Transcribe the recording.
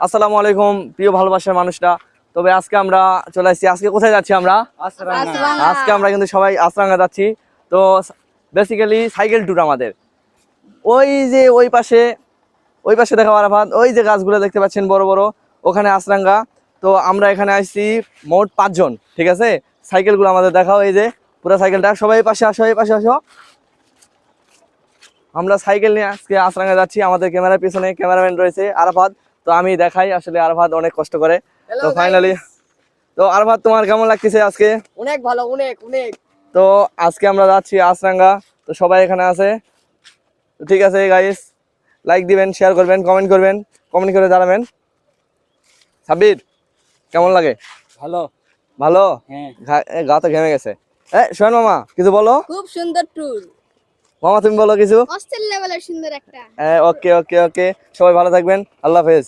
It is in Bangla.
আসসালামু আলাইকুম প্রিয় ভালোবাসার মানুষরা। তবে আজকে আমরা চলে আসছি, আজকে কোথায় যাচ্ছি আমরা? আজকে আমরা কিন্তু সবাই আছরাঙ্গা যাচ্ছি। তো বেসিক্যালি সাইকেল ট্যুর আমাদের। ওই যে ওই পাশে দেখা আরাফাত, ওই যে গাছগুলো দেখতে পাচ্ছেন বড় বড়, ওখানে আছরাঙ্গা। তো আমরা এখানে আসছি মোট 5 জন, ঠিক আছে? সাইকেলগুলো আমাদের দেখাও, এই যে পুরো সাইকেলটা। সবাই পাশে আসো, এই পাশে আসো। আমরা সাইকেল নিয়ে আজকে আছরাঙ্গা যাচ্ছি। আমাদের ক্যামেরার পিছনে ক্যামেরাম্যান রয়েছে আরাফাত। তো আমি দেখাই, আসলে আরাফাত অনেক কষ্ট করে। তো ফাইনালি, তো আরাফাত তোমার কেমন লাগতেছে আজকে? অনেক ভালো, অনেক অনেক। তো আজকে আমরা যাচ্ছি আছরাঙ্গা। তো সবাই এখানে আছে। তো ঠিক আছে গাইস, লাইক দিবেন, শেয়ার করবেন, কমেন্ট করে জানাবেন। সাব্বির, কেমন লাগে? ভালো। ভালো? হ্যাঁ, গা তো ঘেমে গেছে। সোহেন মামা কিছু বলো। খুব সুন্দর ট্যুর, মামা তুমি বলো কিছু। অস্ট্রেল লেভেলের সুন্দর একটা। ওকে ওকে ওকে, সবাই ভালো থাকবেন, আল্লাহ হাফেজ।